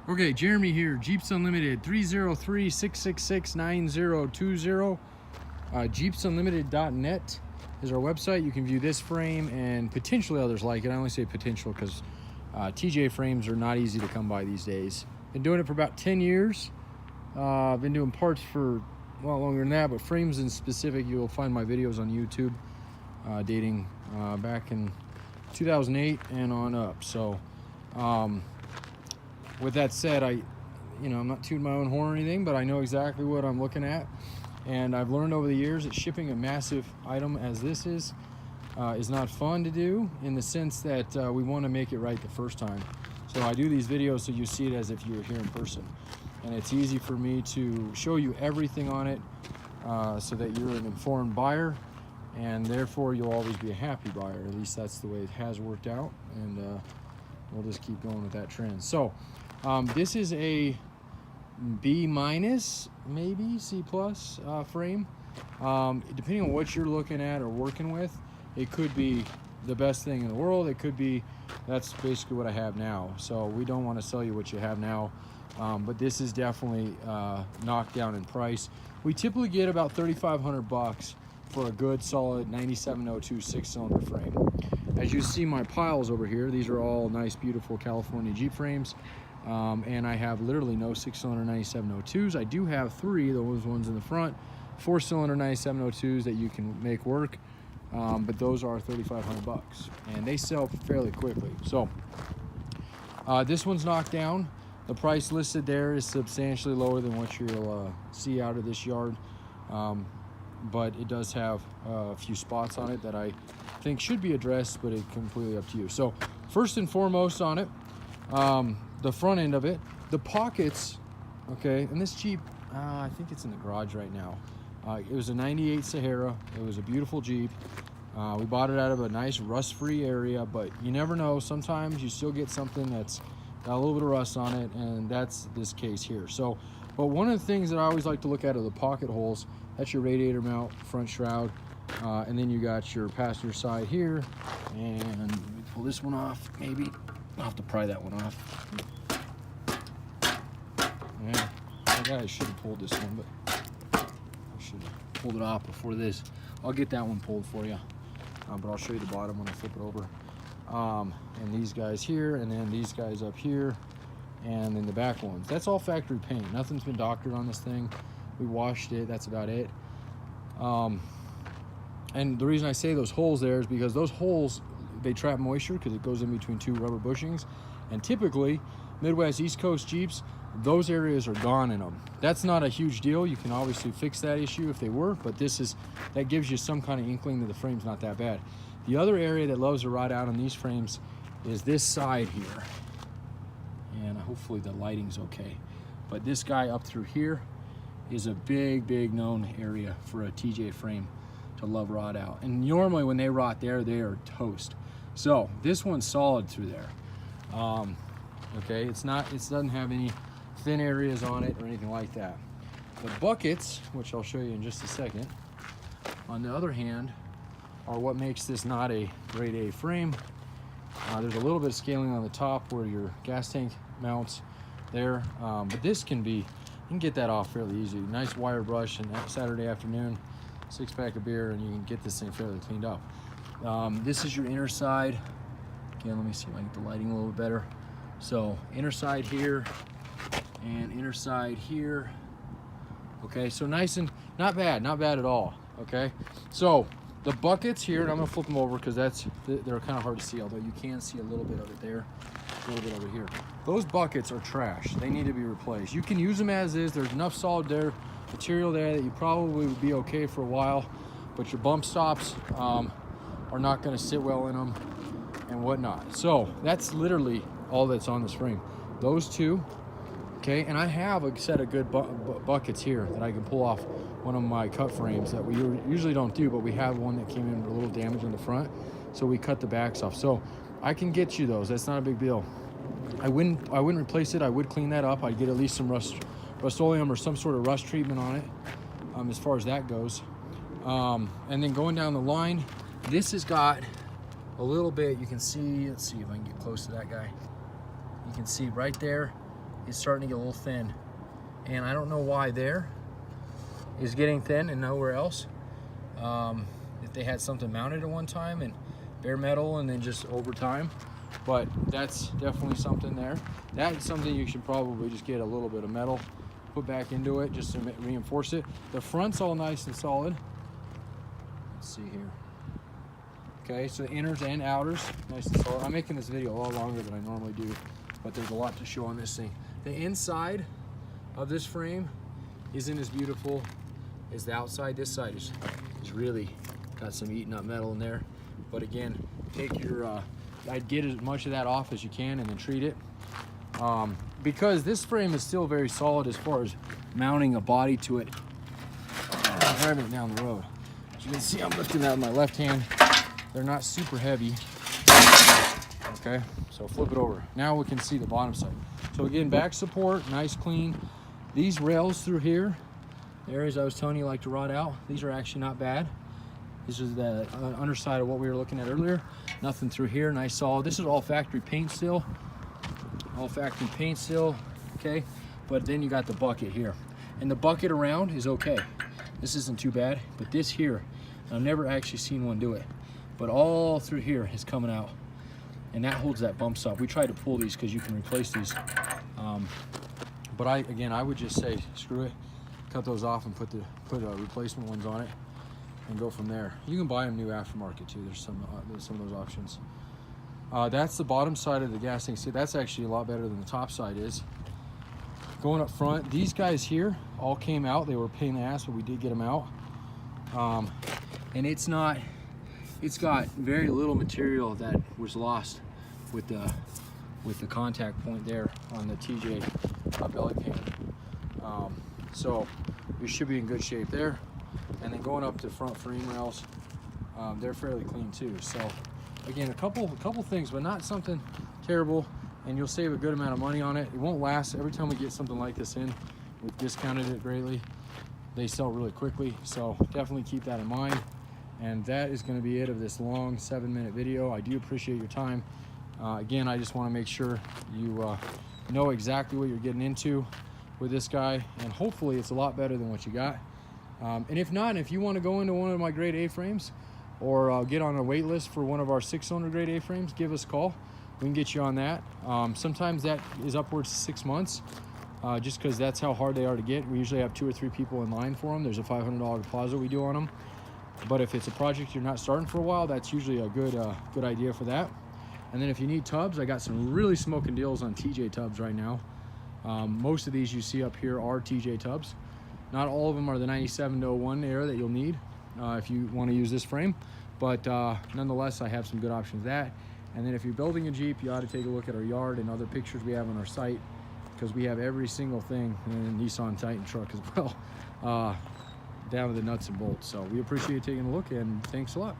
Okay, Jeremy here, Jeeps Unlimited, 303-666-9020. JeepsUnlimited.net is our website. You can view this frame and potentially others like it. I only say potential because TJ frames are not easy to come by these days. Been doing it for about 10 years. I've been doing parts for a lot longer than that, but frames in specific, you'll find my videos on YouTube dating back in 2008 and on up. So with that said, I'm not tooting my own horn or anything, but I know exactly what I'm looking at. And I've learned over the years that shipping a massive item as this is not fun to do, in the sense that we want to make it right the first time. So I do these videos so you see it as if you were here in person. And it's easy for me to show you everything on it so that you're an informed buyer, and therefore you'll always be a happy buyer. At least that's the way it has worked out, and we'll just keep going with that trend. So this is a B-, maybe C+ frame. Depending on what you're looking at or working with, it could be the best thing in the world. It could be, that's basically what I have now. So we don't want to sell you what you have now, but this is definitely knocked down in price. We typically get about 3,500 bucks for a good solid 9702 6-cylinder frame. As you see my piles over here, these are all nice, beautiful California Jeep frames. And I have literally no 6-cylinder 9702s. I do have 3, those ones in the front, 4-cylinder 9702s that you can make work, but those are 3,500 bucks, and they sell fairly quickly. So this one's knocked down. The price listed there is substantially lower than what you'll see out of this yard, but it does have a few spots on it that I think should be addressed, but it's completely up to you. So first and foremost on it, the front end of it, the pockets, okay, and this Jeep, I think it's in the garage right now. It was a 98 Sahara. It was a beautiful Jeep. We bought it out of a nice rust-free area, but you never know. Sometimes you still get something that's got a little bit of rust on it, and that's this case here. So, but one of the things that I always like to look at are the pocket holes. That's your radiator mount, front shroud, and then you got your passenger side here. And let me pull this one off, maybe. I'll have to pry that one off. Yeah, I should have pulled this one, but I should have pulled it off before this. I'll get that one pulled for you, but I'll show you the bottom when I flip it over. And these guys here, and then these guys up here, and then the back ones. That's all factory paint. Nothing's been doctored on this thing. We washed it, that's about it. And the reason I say those holes there is because those holes, they trap moisture because it goes in between 2 rubber bushings, and typically Midwest East Coast Jeeps, those areas are gone in them. That's not a huge deal. You can obviously fix that issue if they were, but that gives you some kind of inkling that the frame's not that bad. The other area that loves to rot out on these frames is this side here, and hopefully the lighting's okay, but this guy up through here is a big known area for a TJ frame to love rot out. And normally when they rot there, they are toast. So this one's solid through there. Okay, it doesn't have any thin areas on it or anything like that. The buckets, which I'll show you in just a second, on the other hand, are what makes this not a grade A frame. There's a little bit of scaling on the top where your gas tank mounts there, but this you can get that off fairly easy. Nice wire brush, and that Saturday afternoon, 6-pack of beer, and you can get this thing fairly cleaned up. This is your inner side. Again, let me see if I can get the lighting a little bit better. So inner side here and inner side here. Okay, so nice and not bad at all. Okay, so the buckets here, and I'm gonna flip them over because they're kind of hard to see, although you can see a little bit of it there, a little bit over here. Those buckets are trash. They need to be replaced. You can use them as is. There's enough solid material there that you probably would be okay for a while, but your bump stops are not going to sit well in them and whatnot. So that's literally all that's on this frame. Those two, okay, and I have a set of good buckets here that I can pull off one of my cut frames that we usually don't do, but we have one that came in with a little damage in the front, so we cut the backs off. So I can get you those. That's not a big deal. I wouldn't replace it. I would clean that up. I'd get at least some Rust-Oleum or some sort of rust treatment on it, as far as that goes. And then going down the line, this has got a little bit, you can see, let's see if I can get close to that guy. You can see right there, is starting to get a little thin. And I don't know why there is getting thin and nowhere else. If they had something mounted at one time and bare metal and then just over time. But that's definitely something there. That's something you should probably just get a little bit of metal, put back into it just to reinforce it. The front's all nice and solid. Let's see here. Okay, so the inners and outers, nice and solid. I'm making this video a lot longer than I normally do, but there's a lot to show on this thing. The inside of this frame isn't as beautiful as the outside. This side is really got some eaten up metal in there. But again, take your, I'd get as much of that off as you can and then treat it. Because this frame is still very solid as far as mounting a body to it, driving it down the road. As you can see, I'm lifting that with my left hand. They're not super heavy. Okay, so flip it over. Now we can see the bottom side. So again, back support, nice clean. These rails through here, the areas I was telling you like to rot out, these are actually not bad. This is the underside of what we were looking at earlier. Nothing through here, nice solid. This is all factory paint still. All factory paint still, okay? But then you got the bucket here. And the bucket around is okay. This isn't too bad, but this here, I've never actually seen one do it. But all through here is coming out. And that holds that bump stop. We tried to pull these because you can replace these. But I would just say, screw it. Cut those off and put replacement ones on it. And go from there. You can buy them new aftermarket too. There's some of those options. That's the bottom side of the gas tank. See, that's actually a lot better than the top side is. Going up front, these guys here all came out. They were a pain in the ass, but we did get them out. And it's got very little material that was lost with the contact point there on the TJ belly pan. So we should be in good shape there. And then going up to front frame rails, they're fairly clean too. So again, a couple things, but not something terrible, and you'll save a good amount of money on it. It won't last. Every time we get something like this in, we've discounted it greatly. They sell really quickly, so definitely keep that in mind. And that is going to be it of this long 7-minute video. I do appreciate your time. Again, I just want to make sure you know exactly what you're getting into with this guy, and hopefully it's a lot better than what you got. And if not, if you want to go into one of my grade A frames or get on a wait list for one of our 6-cylinder grade A frames, give us a call. We can get you on that. Sometimes that is upwards to 6 months, just because that's how hard they are to get. We usually have 2 or 3 people in line for them. There's a $500 deposit we do on them. But if it's a project you're not starting for a while, that's usually a good idea for that. And then if you need tubs, I got some really smoking deals on TJ tubs right now. Most of these you see up here are TJ tubs. Not all of them are the 97 to 01 era that you'll need if you want to use this frame, but nonetheless, I have some good options that. And then if you're building a Jeep, you ought to take a look at our yard and other pictures we have on our site, because we have every single thing in the Nissan Titan truck as well, down to the nuts and bolts. So we appreciate you taking a look, and thanks a lot.